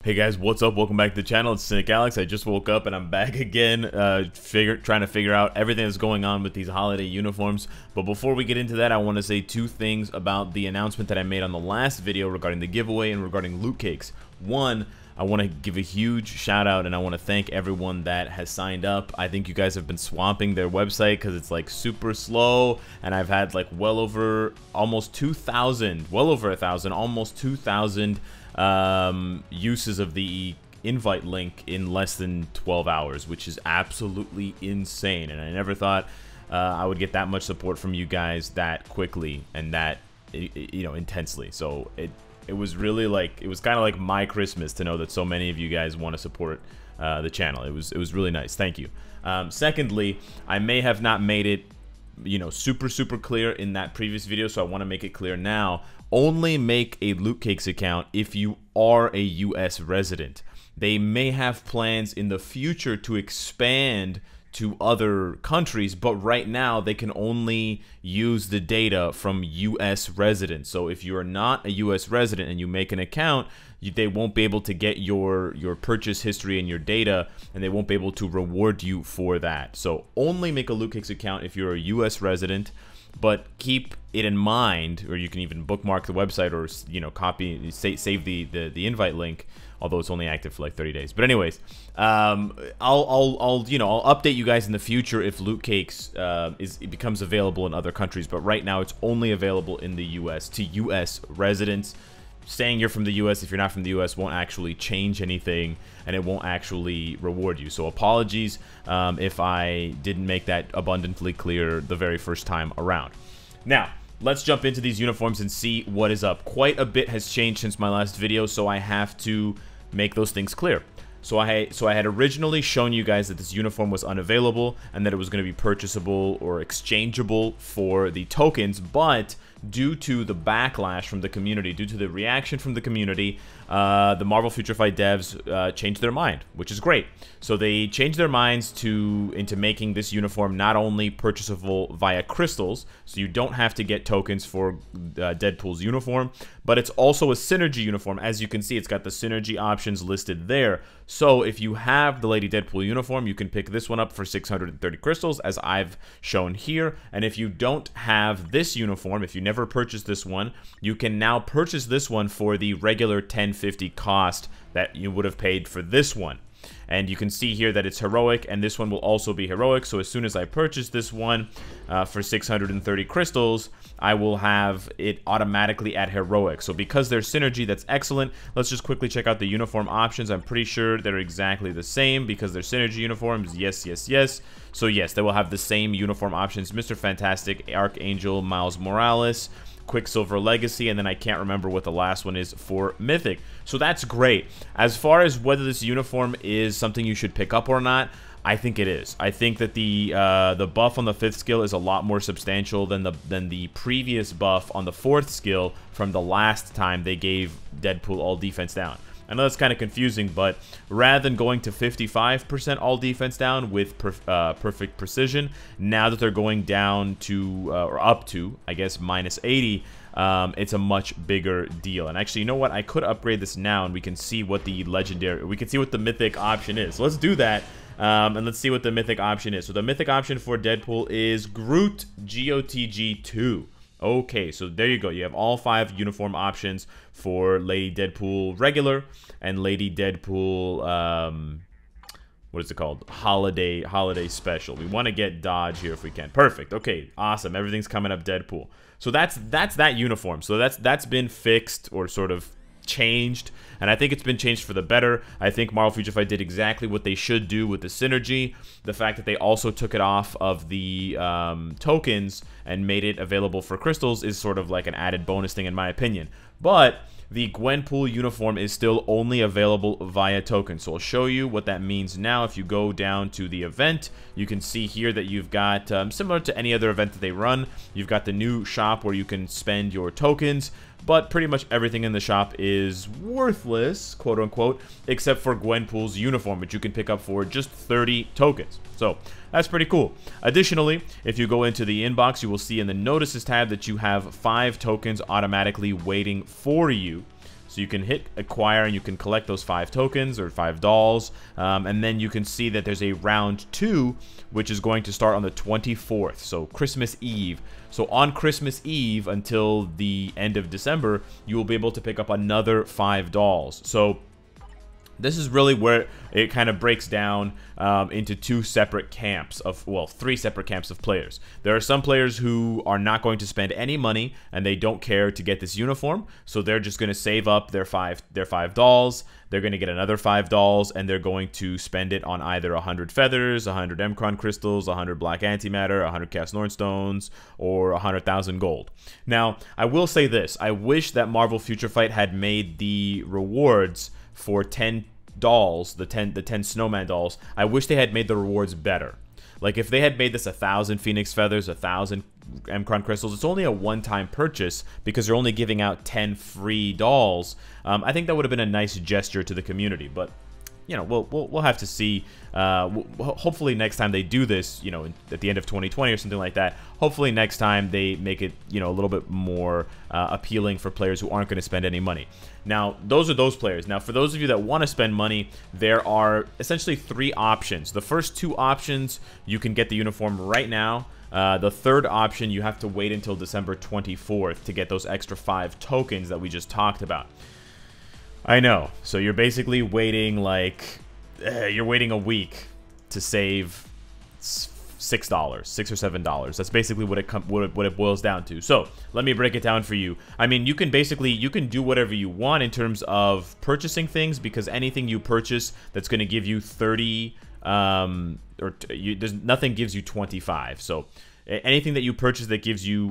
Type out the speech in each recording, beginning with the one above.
Hey guys, what's up? Welcome back to the channel. It's Cynicalex. I just woke up and I'm back again, trying to figure out everything that's going on with these holiday uniforms. But before we get into that, I want to say two things about the announcement that I made on the last video regarding the giveaway and regarding loot cakes. One, I want to give a huge shout out and I want to thank everyone that has signed up. I think you guys have been swamping their website because it's like super slow, and I've had like well over 2,000 uses of the invite link in less than 12 hours, which is absolutely insane. And I never thought I would get that much support from you guys that quickly and that intensely. So it was really like, it was kind of like my Christmas to know that so many of you guys want to support the channel. It was really nice. Thank you. Secondly, I may have not made it super clear in that previous video, so I want to make it clear now. Only make a Loot Cakes account if you are a US resident. They may have plans in the future to expand to other countries, but right now they can only use the data from US residents. So if you're not a US resident and you make an account, they won't be able to get your purchase history and your data, and they won't be able to reward you for that. So only make a Loot Cakes account if you're a US resident, but keep it in mind, or you can even bookmark the website, or save the invite link, although it's only active for like 30 days. But anyways, I'll update you guys in the future if Loot Cakes it becomes available in other countries, but right now it's only available in the US to US residents. Saying you're from the US if you're not from the US won't actually change anything, and it won't actually reward you. So apologies if I didn't make that abundantly clear the very first time around. Now, let's jump into these uniforms and see what is up. Quite a bit has changed since my last video, so I have to make those things clear. So I had originally shown you guys that this uniform was unavailable and that it was going to be purchasable or exchangeable for the tokens, but due to the backlash from the community, due to the reaction from the community, the Marvel Future Fight devs changed their mind, which is great. So they changed their minds into making this uniform not only purchasable via crystals, so you don't have to get tokens for Deadpool's uniform, but it's also a synergy uniform. As you can see, it's got the synergy options listed there. So if you have the Lady Deadpool uniform, you can pick this one up for 630 crystals, as I've shown here. And if you don't have this uniform, if you never purchased this one, you can now purchase this one for the regular 1050 cost that you would have paid for this one. And you can see here that it's heroic, and this one will also be heroic. So as soon as I purchase this one for 630 crystals, I will have it automatically at heroic. So because there's synergy, that's excellent. Let's just quickly check out the uniform options. I'm pretty sure they're exactly the same because they're synergy uniforms. Yes, yes, yes. So yes, they will have the same uniform options. Mr. Fantastic, Archangel, Miles Morales, Quicksilver Legacy, and then I can't remember what the last one is for Mythic. So that's great. As far as whether this uniform is something you should pick up or not, I think it is. I think that the buff on the 5th skill is a lot more substantial than the previous buff on the 4th skill from the last time they gave Deadpool all defense down. I know that's kind of confusing, but rather than going to 55% all defense down with perfect precision, now that they're going down to, or up to, I guess, minus 80, it's a much bigger deal. And actually, you know what? I could upgrade this now, and we can see what the we can see what the mythic option is. So let's do that, and let's see what the mythic option is. So the mythic option for Deadpool is Groot GOTG2. Okay, so there you go. You have all 5 uniform options for Lady Deadpool regular and Lady Deadpool, what is it called? Holiday special. We want to get Dodge here if we can. Perfect. Okay, awesome. Everything's coming up Deadpool. So that's that uniform. So that's been fixed, or sort of changed, and I think it's been changed for the better. I think Marvel Future Fight did exactly what they should do with the synergy. The fact that they also took it off of the tokens and made it available for crystals is sort of like an added bonus thing in my opinion. But the Gwenpool uniform is still only available via tokens. So I'll show you what that means now. If you go down to the event, you can see here that you've got, similar to any other event that they run, you've got the new shop where you can spend your tokens, but pretty much everything in the shop is worthless, quote unquote, except for Gwenpool's uniform, which you can pick up for just 30 tokens. So that's pretty cool. Additionally, if you go into the inbox, you will see in the notices tab that you have 5 tokens automatically waiting for you So you can hit acquire and you can collect those 5 tokens or 5 dolls, and then you can see that there's a round 2, which is going to start on the 24th, so Christmas Eve. So on Christmas Eve until the end of December, you will be able to pick up another 5 dolls. So this is really where it kind of breaks down into 2 separate camps of, well, 3 separate camps of players. There are some players who are not going to spend any money and they don't care to get this uniform, so they're just going to save up their five dolls. They're going to get another 5 dolls, and they're going to spend it on either 100 feathers, 100 Emcron crystals, 100 black antimatter, 100 cast Nornstones, or 100,000 gold. Now, I will say this: I wish that Marvel Future Fight had made the rewards for 10 dolls, the 10 snowman dolls. I wish they had made the rewards better. Like, if they had made this 1,000 Phoenix Feathers, 1,000 Emcron Crystals, it's only a one-time purchase because you're only giving out 10 free dolls. I think that would have been a nice gesture to the community, but you know, we'll have to see. Hopefully next time they do this, you know, at the end of 2020 or something like that, hopefully next time they make it, you know, a little bit more appealing for players who aren't going to spend any money. Now, those are those players. Now, for those of you that want to spend money, there are essentially 3 options. The first 2 options, you can get the uniform right now. The third option, you have to wait until December 24th to get those extra 5 tokens that we just talked about. I know. So you're basically waiting like you're waiting a week to save $6, $6 or $7. That's basically what it boils down to. So let me break it down for you. I mean, you can do whatever you want in terms of purchasing things, because anything you purchase that's going to give you 30 there's nothing gives you 25. So anything that you purchase that gives you,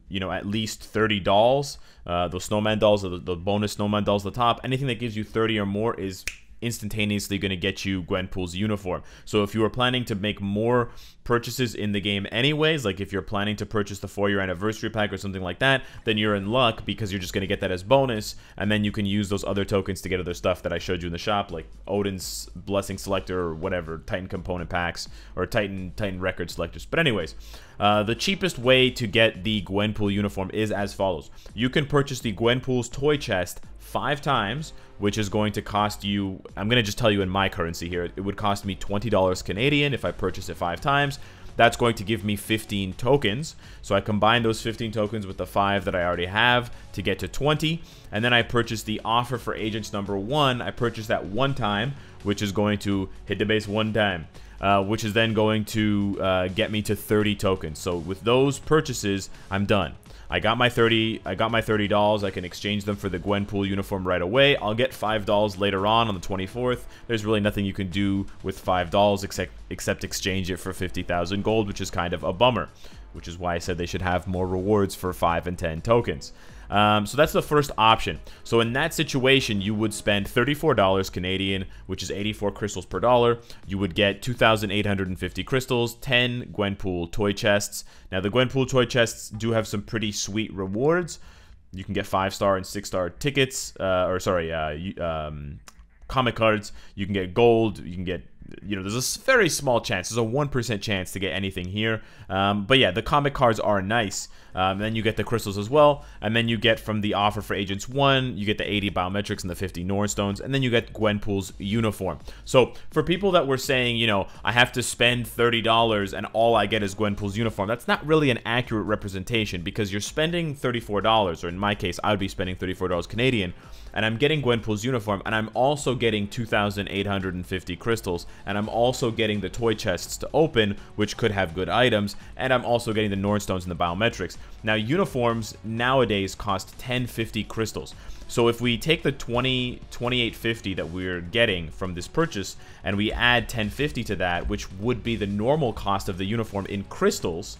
you know, at least 30 dolls, those snowman dolls, or the bonus snowman dolls at the top, anything that gives you 30 or more is instantaneously going to get you Gwenpool's uniform. So if you were planning to make more purchases in the game anyways, like if you're planning to purchase the 4-year anniversary pack or something like that, then you're in luck, because you're just going to get that as bonus, and then you can use those other tokens to get other stuff that I showed you in the shop, like Odin's Blessing Selector or whatever, Titan component packs, or Titan record selectors. But anyways, the cheapest way to get the Gwenpool uniform is as follows. You can purchase the Gwenpool's Toy Chest 5 times, which is going to cost you, I'm going to just tell you in my currency here, it would cost me $20 Canadian if I purchase it 5 times. That's going to give me 15 tokens. So I combine those 15 tokens with the 5 that I already have to get to 20. And then I purchase the offer for agents number 1. I purchase that 1 time, which is going to hit the base 1 time. Which is then going to get me to 30 tokens. So with those purchases, I'm done. I got my 30 dolls. I can exchange them for the Gwenpool uniform right away. I'll get 5 dolls later on the 24th. There's really nothing you can do with 5 dolls except exchange it for 50,000 gold, which is kind of a bummer. Which is why I said they should have more rewards for 5 and 10 tokens. So that's the first option. So in that situation, you would spend $34 Canadian, which is 84 crystals per dollar. You would get 2,850 crystals, 10 Gwenpool Toy Chests. Now, the Gwenpool Toy Chests do have some pretty sweet rewards. You can get 5-star and 6-star tickets, comic cards. You can get gold. You can get, you know, there's a very small chance. There's a 1% chance to get anything here. But yeah, the comic cards are nice. Then you get the crystals as well. And then you get, from the offer for Agents 1, you get the 80 biometrics and the 50 Nornstones. And then you get Gwenpool's uniform. So for people that were saying, you know, I have to spend $30 and all I get is Gwenpool's uniform, that's not really an accurate representation, because you're spending $34, or in my case, I would be spending $34 Canadian, and I'm getting Gwenpool's uniform, and I'm also getting 2,850 crystals, and I'm also getting the toy chests to open, which could have good items, and I'm also getting the Nornstones and the biometrics. Now, uniforms nowadays cost 1050 crystals. So if we take the 2850 that we're getting from this purchase, and we add 1050 to that, which would be the normal cost of the uniform in crystals,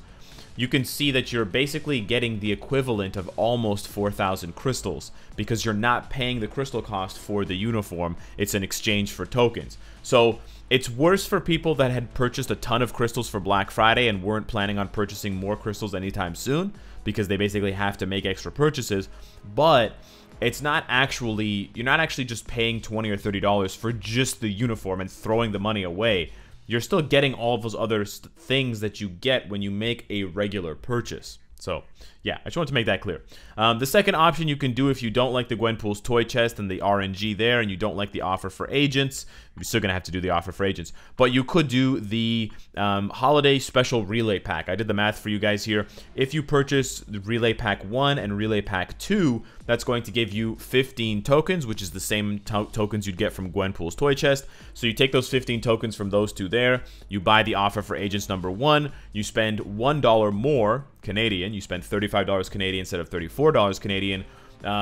you can see that you're basically getting the equivalent of almost 4,000 crystals, because you're not paying the crystal cost for the uniform. It's an exchange for tokens. So it's worse for people that had purchased a ton of crystals for Black Friday and weren't planning on purchasing more crystals anytime soon, because they basically have to make extra purchases. But it's not actually, you're not actually just paying $20 or $30 for just the uniform and throwing the money away. You're still getting all of those other things that you get when you make a regular purchase. So yeah, I just want to make that clear. The second option you can do if you don't like the Gwenpool's Toy Chest and the RNG there, and you don't like the offer for agents, you're still going to have to do the offer for agents. But you could do the Holiday Special Relay Pack. I did the math for you guys here. If you purchase the Relay Pack 1 and Relay Pack 2, that's going to give you 15 tokens, which is the same tokens you'd get from Gwenpool's Toy Chest. So you take those 15 tokens from those two there, you buy the offer for agents number 1, you spend $1 more Canadian, you spend $35 Canadian instead of $34 Canadian,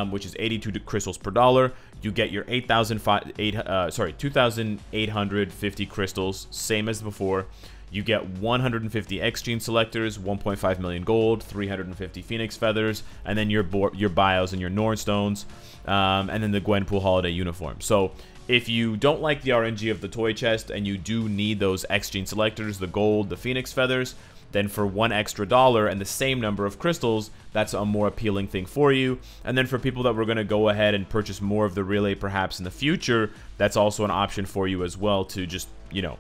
which is 82 crystals per dollar. You get your 2,850 crystals, same as before. You get 150 X Gene selectors, 1.5 million gold, 350 Phoenix feathers, and then your bios and your Nornstones, and then the Gwenpool Holiday Uniform. So if you don't like the RNG of the toy chest and you do need those X Gene selectors, the gold, the Phoenix feathers, then for $1 extra and the same number of crystals, that's a more appealing thing for you. And then for people that were going to go ahead and purchase more of the relay perhaps in the future, that's also an option for you as well to just, you know,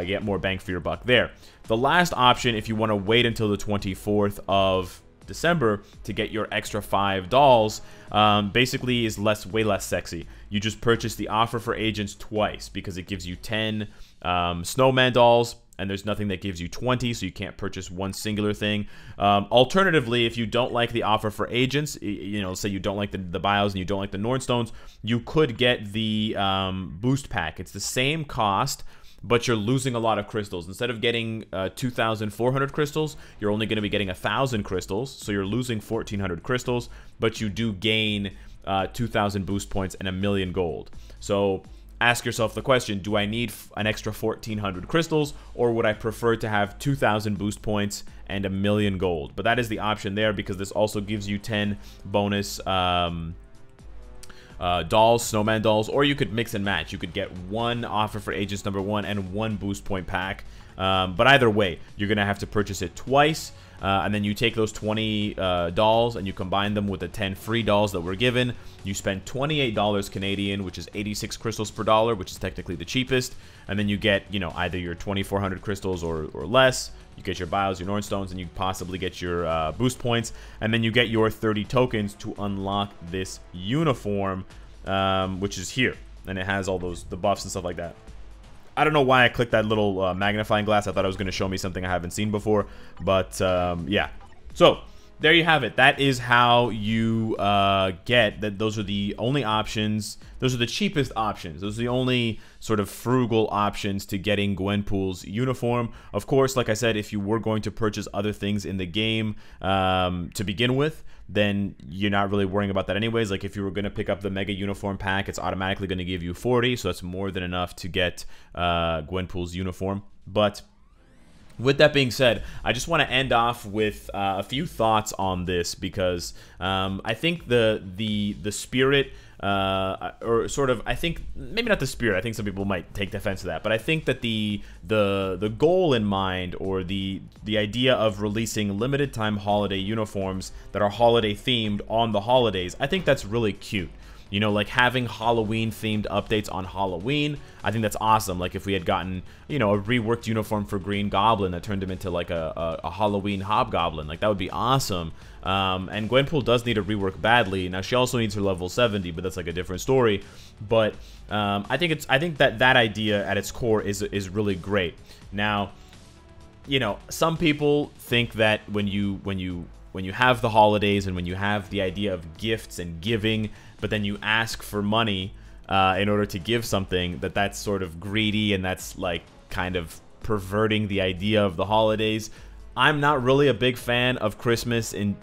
get more bang for your buck there. The last option, if you want to wait until the 24th of December to get your extra 5 dolls, basically is way less sexy. You just purchase the offer for agents twice because it gives you 10 snowman dolls, and there's nothing that gives you 20, so you can't purchase one singular thing. Alternatively, if you don't like the offer for agents, you know, say you don't like the bios and you don't like the Nornstones, you could get the boost pack. It's the same cost, but you're losing a lot of crystals. Instead of getting 2,400 crystals, you're only going to be getting 1,000 crystals, so you're losing 1,400 crystals, but you do gain 2,000 boost points and 1,000,000 gold. So ask yourself the question, do I need an extra 1,400 crystals, or would I prefer to have 2,000 boost points and 1,000,000 gold? But that is the option there, because this also gives you 10 bonus dolls, snowman dolls, or you could mix and match. You could get one offer for agents number 1 and one boost point pack. But either way, you're going to have to purchase it twice. And then you take those 20 dolls and you combine them with the 10 free dolls that were given. You spend $28 Canadian, which is 86 crystals per dollar, which is technically the cheapest. And then you get, you know, either your 2,400 crystals or less. You get your bios, your Nornstones, and you possibly get your boost points. And then you get your 30 tokens to unlock this uniform, which is here. And it has all the buffs and stuff like that. I don't know why I clicked that little magnifying glass. I thought it was going to show me something I haven't seen before. But, yeah. So, there you have it. That is how you get that. Those are the only options. Those are the cheapest options. Those are the only sort of frugal options to getting Gwenpool's uniform. Of course, like I said, if you were going to purchase other things in the game to begin with, then you're not really worrying about that anyways. Like if you were going to pick up the Mega Uniform Pack, it's automatically going to give you 40, so that's more than enough to get Gwenpool's uniform. But with that being said, I just want to end off with a few thoughts on this, because I think the spirit, or sort of, I think maybe not the spirit. I think some people might take offense to that, but I think that the goal in mind, or the idea of releasing limited time holiday uniforms that are holiday themed on the holidays, I think that's really cute. You know, like having Halloween-themed updates on Halloween, I think that's awesome. Like if we had gotten, you know, a reworked uniform for Green Goblin that turned him into like a Halloween Hobgoblin, like that would be awesome. And Gwenpool does need a rework badly. Now she also needs her level 70, but that's like a different story. But I think that idea at its core is really great. Now, you know, some people think that when you have the holidays and when you have the idea of gifts and giving, but then you ask for money in order to give something, that's sort of greedy, and that's like kind of perverting the idea of the holidays. I'm not really a big fan of Christmas in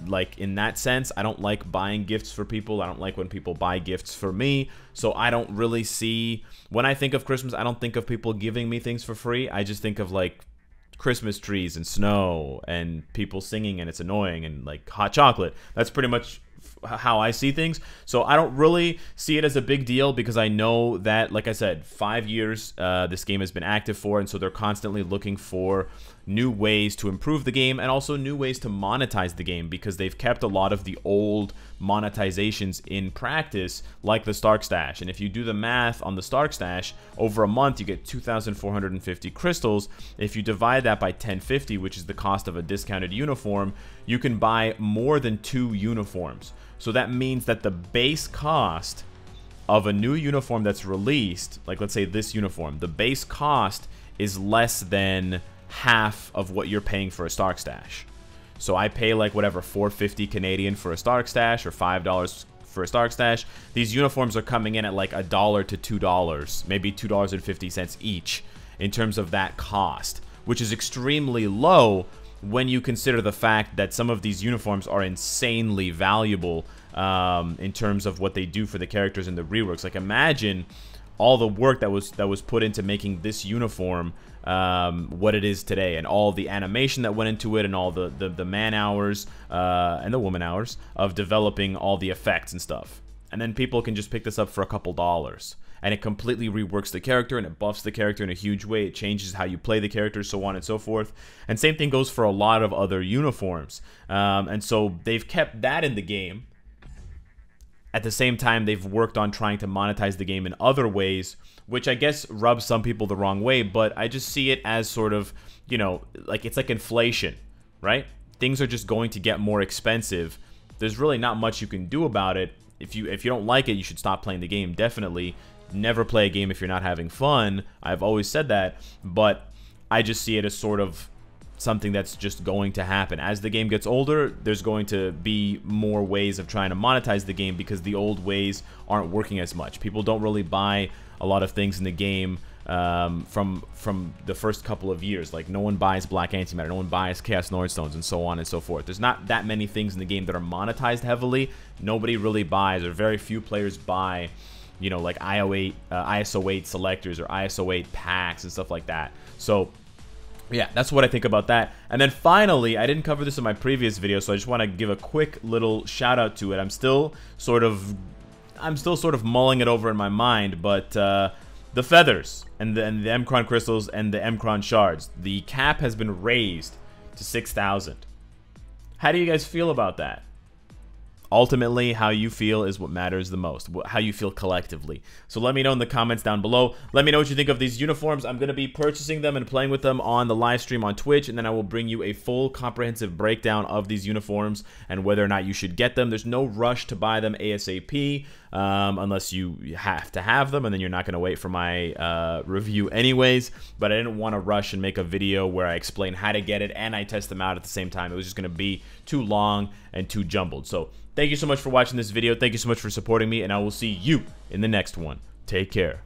that sense. I don't like buying gifts for people. I don't like when people buy gifts for me. So I don't really see, when I think of Christmas, I don't think of people giving me things for free. I just think of like Christmas trees and snow and people singing, and it's annoying, and like hot chocolate. That's pretty much how I see things. So I don't really see it as a big deal because I know that, like I said, 5 years this game has been active for, and so they're constantly looking for new ways to improve the game and also new ways to monetize the game, because they've kept a lot of the old monetizations in practice, like the Stark Stash. And if you do the math on the Stark Stash, over a month you get 2,450 crystals. If you divide that by 1050, which is the cost of a discounted uniform, you can buy more than 2 uniforms. So that means that the base cost of a new uniform that's released, like let's say this uniform, the base cost is less than half of what you're paying for a Stark Stash. So I pay like whatever, $4.50 Canadian for a Stark Stash or $5 for a Stark Stash. These uniforms are coming in at like $1 to $2, maybe $2.50 each in terms of that cost, which is extremely low when you consider the fact that some of these uniforms are insanely valuable in terms of what they do for the characters in the reworks. Like, imagine all the work that was put into making this uniform what it is today, and all the animation that went into it, and all the man hours and the woman hours of developing all the effects and stuff. And then people can just pick this up for a couple dollars, and it completely reworks the character, and it buffs the character in a huge way. It changes how you play the character, so on and so forth. And same thing goes for a lot of other uniforms. And so they've kept that in the game. At the same time, they've worked on trying to monetize the game in other ways, which I guess rubs some people the wrong way, but I just see it as sort of, you know, like it's like inflation, right? Things are just going to get more expensive. There's really not much you can do about it. If you don't like it, you should stop playing the game, definitely. Never play a game if you're not having fun. I've always said that, but I just see it as sort of something that's just going to happen. As the game gets older, there's going to be more ways of trying to monetize the game because the old ways aren't working as much. People don't really buy a lot of things in the game from the first couple of years. Like, no one buys Black Antimatter, no one buys Chaos Nordstones, and so on and so forth. There's not that many things in the game that are monetized heavily. Nobody really buys, or very few players buy, you know, like ISO 8 selectors or ISO 8 packs and stuff like that. So yeah, that's what I think about that. And then finally, I didn't cover this in my previous video, so I just want to give a quick little shout out to it. I'm still sort of mulling it over in my mind, but the feathers and the Emkron crystals and the Emkron shards, the cap has been raised to 6,000. How do you guys feel about that? Ultimately, how you feel is what matters the most, how you feel collectively. So let me know in the comments down below. Let me know what you think of these uniforms. I'm going to be purchasing them and playing with them on the live stream on Twitch, and then I will bring you a full comprehensive breakdown of these uniforms and whether or not you should get them. There's no rush to buy them ASAP unless you have to have them, and then you're not going to wait for my review anyways. But I didn't want to rush and make a video where I explain how to get it and I test them out at the same time. It was just going to be too long and too jumbled. So thank you so much for watching this video. Thank you so much for supporting me, and I will see you in the next one. Take care.